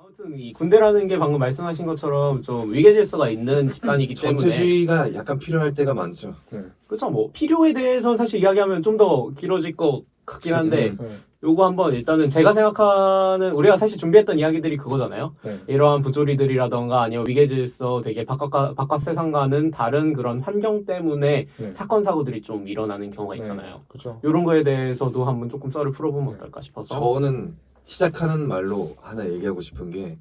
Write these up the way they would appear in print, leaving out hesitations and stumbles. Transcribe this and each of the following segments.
아무튼 이 군대라는 게 방금 말씀하신 것처럼 좀 위계 질서가 있는 집단이기 때문에 전체주의가 약간 필요할 때가 많죠. 그렇죠. 뭐 필요에 대해서는 사실 이야기하면 좀 더 길어질 것 같긴 한데 요거 한번 일단은 제가 생각하는 우리가 사실 준비했던 이야기들이 그거잖아요. 이러한 부조리들이라던가 아니면 위계 질서 되게 바깥 세상과는 다른 그런 환경 때문에 사건 사고들이 좀 일어나는 경우가 있잖아요. 그렇죠. 이런 거에 대해서도 한번 조금 썰을 풀어보면 어떨까 싶어서. 저는 시작하는 말로 하나 얘기하고 싶은 게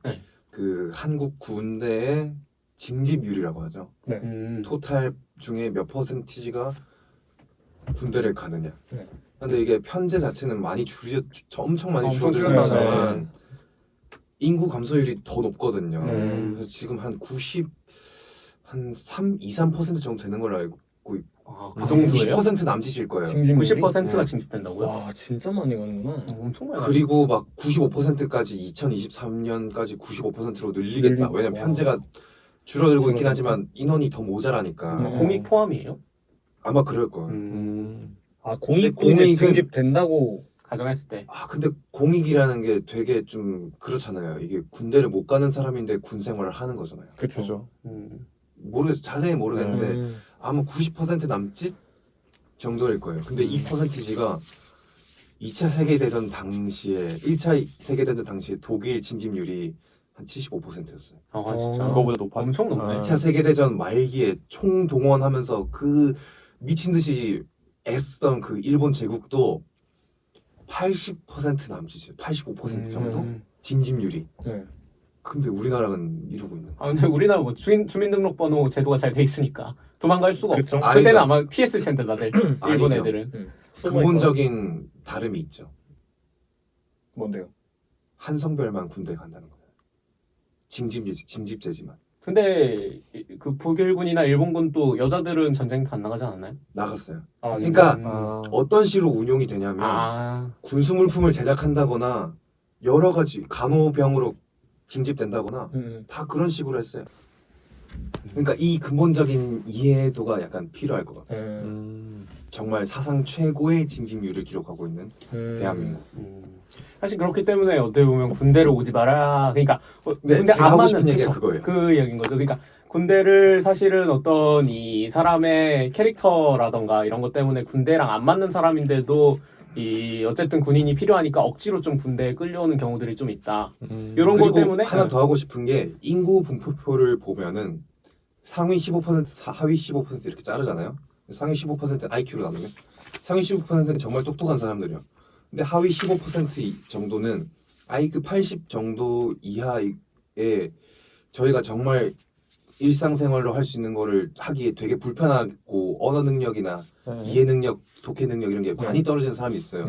그 한국 군대의 징집률이라고 하죠. 토탈 중에 몇 퍼센티지가 군대를 가느냐. 근데 이게 편제 자체는 엄청 많이 줄어들긴 하지만 인구 감소율이 더 높거든요. 그래서 지금 한 3% 정도 되는 걸로 알고 있고 그 정도예요? 90% 남짓일 거예요. 90%가 징집된다고요? 와 진짜 많이 가는구나. 엄청 많이 그리고 막 95%까지 2023년까지 95%로 늘리겠다. 왜냐면 편제가 줄어들고 있긴 하지만 인원이 더 모자라니까. 공익 포함이에요? 아마 그럴 거예요. 아 공익도 이제 징집 된다고 가정했을 때. 근데 공익이라는 게 되게 좀 그렇잖아요. 이게 군대를 못 가는 사람인데 군 생활을 하는 거잖아요. 그렇죠. 자세히 모르겠는데 아마 90% 남짓 정도일 거예요. 근데 이 퍼센티지가 2차 세계대전 당시에 1차 세계대전 당시에 독일 진집률이 한 75%였어요. 아 진짜? 그거보다 높아? 엄청 높네. 2차 세계대전 말기에 총 동원하면서 그 미친 듯이 애쓰던 그 일본 제국도 80% 남짓이에요. 85% 정도 진집률이. 근데 우리나라는 이러고 있는 거예요. 근데 우리나라 뭐 주민등록번호 제도가 잘 돼 있으니까 도망갈 수가 없죠. 그쵸? 그때는 아니죠. 아마 피했을 텐데 다들 일본 아니죠. 애들은. 근본적인 다름이 있죠. 뭔데요? 한성별만 군대 간다는 거예요. 징집제지만. 근데 그 독일군이나 일본군도 여자들은 전쟁 안 나가지 않았나요? 나갔어요. 아, 그러니까 어떤 식으로 운용이 되냐면 군수물품을 제작한다거나 여러 가지 간호병으로 징집된다거나 다 그런 식으로 했어요. 그러니까 이 근본적인 이해도가 약간 필요할 것 같아요. 정말 사상 최고의 징집률을 기록하고 있는 대한민국. 사실 그렇기 때문에 어떻게 보면 군대를 오지 마라. 그러니까 네, 군대 제가 안 하고 맞는 싶은 얘기가 그쵸? 그거예요. 그 얘기인 거죠. 그러니까 군대를 사실은 어떤 이 사람의 캐릭터라던가 이런 것 때문에 군대랑 안 맞는 사람인데도 이 어쨌든 군인이 필요하니까 억지로 좀 군대에 끌려오는 경우들이 좀 있다. 이런 것 때문에 하나 더 하고 싶은 게 인구 분포표를 보면은 상위 15%, 하위 15% 이렇게 자르잖아요. 상위 15% IQ로 나누면 상위 15%는 정말 똑똑한 사람들이요. 근데 하위 15% 정도는 IQ 80 정도 이하에 저희가 정말 일상생활로 할 수 있는 거를 하기에 되게 불편하고 언어 능력이나 이해 능력, 독해 능력 이런 게 많이 떨어지는 사람이 있어요.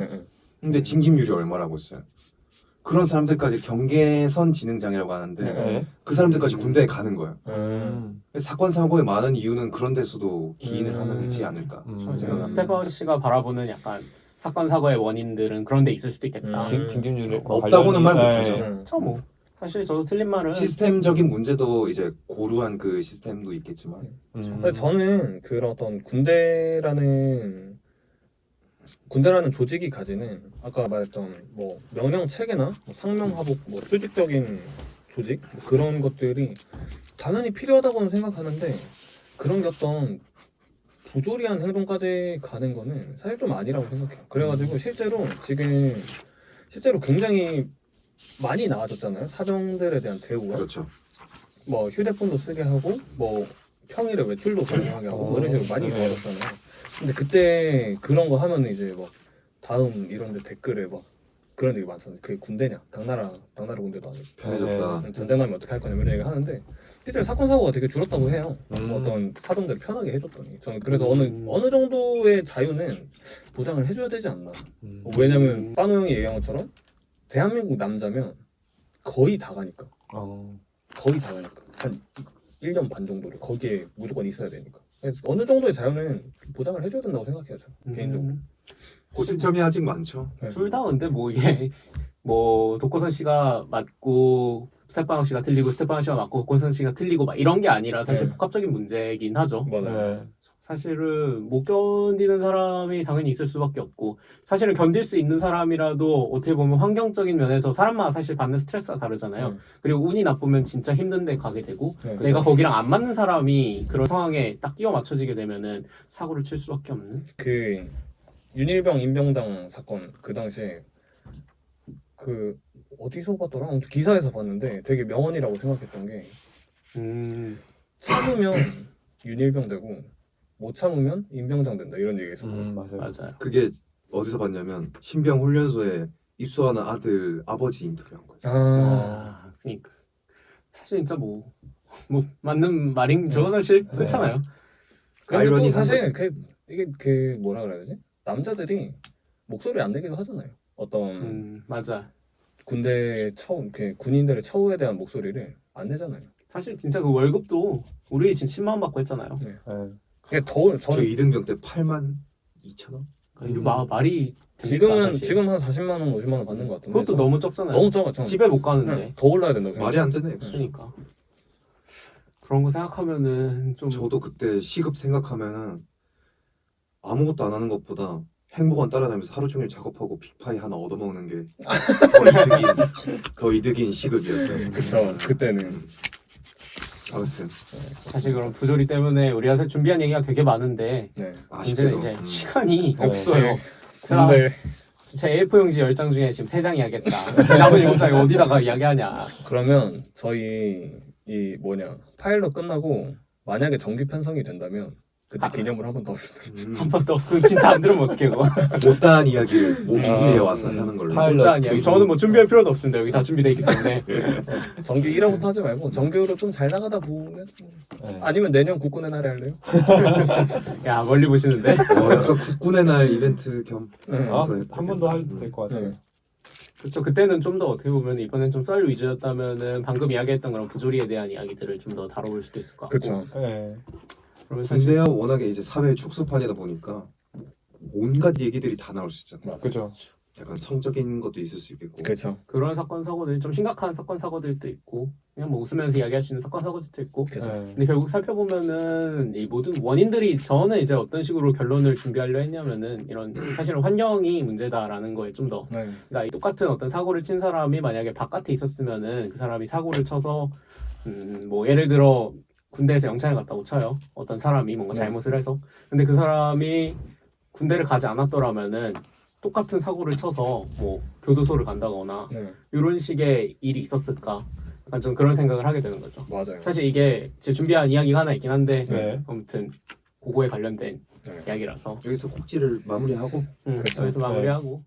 근데 징집률이 얼마라고 있어요. 그런 사람들까지 경계선 지능장애라고 하는데 그 사람들까지 군대에 가는 거예요. 사건 사고에 많은 이유는 그런 데서도 기인을 하는지 않을까 생각합니다. 스테반 씨가 바라보는 약간 사건 사고의 원인들은 그런 데 있을 수도 있겠다. 징집률이 없다고는 말 못하죠. 그렇죠 뭐. 사실 저도 틀린 말은 시스템적인 문제도 이제 고루한 그 시스템도 있겠지만 근데 저는 그런 어떤 군대라는 조직이 가지는 아까 말했던 뭐 명령 체계나 뭐 상명하복 뭐 수직적인 조직 뭐 그런 것들이 당연히 필요하다고는 생각하는데 그런 게 어떤 부조리한 행동까지 가는 거는 사실 좀 아니라고 생각해요. 그래가지고 실제로 굉장히 많이 나아졌잖아요. 사병들에 대한 대우가. 그렇죠. 뭐 휴대폰도 쓰게 하고 뭐 평일에 외출도 가능하게 하고 뭐 이런 식으로 많이 나아졌잖아요. 근데 그때 그런 거 하면 이제 막 다음 이런데 댓글에 막 그런 얘기 많잖아요. 그게 군대냐? 당나라 군대도 아니고 편해졌다. 전쟁 나면 어떻게 할 거냐 이런 얘기 하는데 실제 사건 사고가 되게 줄었다고 해요. 어떤 사병들을 편하게 해줬더니 저는 그래서 어느 정도의 자유는 보장을 해줘야 되지 않나. 왜냐면 빠노 형이 얘기한 것처럼 대한민국 남자면 거의 다 가니까 거의 다 가니까 한 1년 반 정도를 거기에 무조건 있어야 되니까 그래서 어느 정도의 자유는 보장을 해줘야 된다고 생각해요 저는 개인적으로. 고집점이 아직 많죠. 둘 다 근데 뭐 이게 뭐 독거선 씨가 맞고 스테파노 씨가 틀리고 스테파노 씨가 맞고 권선 씨가 틀리고 막 이런 게 아니라 사실 네. 복합적인 문제이긴 하죠. 맞아요. 사실은 못 견디는 사람이 당연히 있을 수밖에 없고 사실은 견딜 수 있는 사람이라도 어떻게 보면 환경적인 면에서 사람마다 사실 받는 스트레스가 다르잖아요. 그리고 운이 나쁘면 진짜 힘든 데 가게 되고 내가 거기랑 안 맞는 사람이 그런 상황에 딱 끼워 맞춰지게 되면은 사고를 칠 수밖에 없는. 그 윤일병 임병장 사건 그 당시에 그 어디서 봤더라? 아무튼 기사에서 봤는데 되게 명언이라고 생각했던 게 참으면 윤일병 되고 못 참으면 임병장 된다 이런 얘기 있었거든요. 맞아요. 그게 어디서 봤냐면 신병 훈련소에 입소하는 아들 아버지 인터뷰한 거였어요. 그러니까 사실 진짜 뭐 맞는 말인 저 사실 그렇잖아요. 근데 또 아이러니한 사실 이게 그 뭐라 그래야 되지? 남자들이 목소리 안 내기도 하잖아요. 어떤 맞아. 군대 처우 군인들의 처우에 대한 목소리를 안 내잖아요. 사실 진짜 그 월급도 우리 지금 10만 원 받고 했잖아요. 그게 더 저 저는 2등병 때 8만 2천 원? 이게 말이 됩니까, 지금은 사실? 지금 한 40만 원, 50만 원 받는 것 같은데 그것도 너무 적잖아요. 너무 적어. 집에 못 가는데. 더 올라야 된다고 생각해요. 말이 안 되네. 그러니까 그런 거 생각하면은 좀 저도 그때 시급 생각하면은 아무것도 안 하는 것보다 행복한 따라다니면서 하루 종일 작업하고 빅파이 하나 얻어먹는 게 더 이득인 시급이었어요. 그쵸. 그때는 아무튼 사실 그런 부조리 때문에 우리가 사실 준비한 얘기가 되게 많은데 네. 문제는 아쉽게도 이제 시간이 네. 없어요. 제가 근데 제 A4 용지 10장 중에 지금 3장 이야기했다. 나머지 5장 어디다가 이야기하냐. 그러면 저희 이 파일럿 끝나고 만약에 정규 편성이 된다면 그때 기념을 한 번 더 합시다. 한 번 더. 그거 진짜 안 들으면 어떡해 그거. 못다한 이야기를 못 준비해 와서 하는 걸로. 못다한 이야기. 저는 뭐 준비할 필요도 없습니다. 여기 다 준비되어 있기 때문에. 정규 1화부터 하지 말고 정규로 좀 잘 나가다 보면 아니면 내년 국군의 날에 할래요? 야 멀리 보시는데. 약간 국군의 날 이벤트 겸 한 번 더 해도 될 것 같아요. 그렇죠. 그때는 좀 더 어떻게 보면 이번엔 좀 썰 위주였다면은 방금 이야기했던 그런 부조리에 대한 이야기들을 좀 더 다뤄볼 수도 있을 것 같고. 그렇죠. 네. 그러면 사실 근데요 워낙에 이제 사회 축소판이다 보니까 온갖 얘기들이 다 나올 수 있잖아요. 그죠. 약간 성적인 것도 있을 수 있겠고. 그렇죠. 그런 사건 사고들 좀 심각한 사건 사고들도 있고 그냥 뭐 웃으면서 이야기할 수 있는 사건 사고들도 있고. 그죠. 네. 근데 결국 살펴보면은 이 모든 원인들이 저는 이제 어떤 식으로 결론을 준비하려 했냐면은 이런 사실은 환경이 문제다라는 거에 좀 더 네. 그러니까 이 똑같은 어떤 사고를 친 사람이 만약에 바깥에 있었으면은 그 사람이 사고를 쳐서 뭐 예를 들어 군대에서 영창을 갔다고 쳐요. 어떤 사람이 뭔가 네. 잘못을 해서 근데 그 사람이 군대를 가지 않았더라면은 똑같은 사고를 쳐서 뭐 교도소를 간다거나 네. 이런 식의 일이 있었을까? 약간 좀 그런 생각을 하게 되는 거죠. 맞아요. 사실 이게 제 준비한 이야기가 하나 있긴 한데 네. 아무튼 그거에 관련된 네. 이야기라서 여기서 꼭지를 마무리하고 그렇죠. 여기서 마무리하고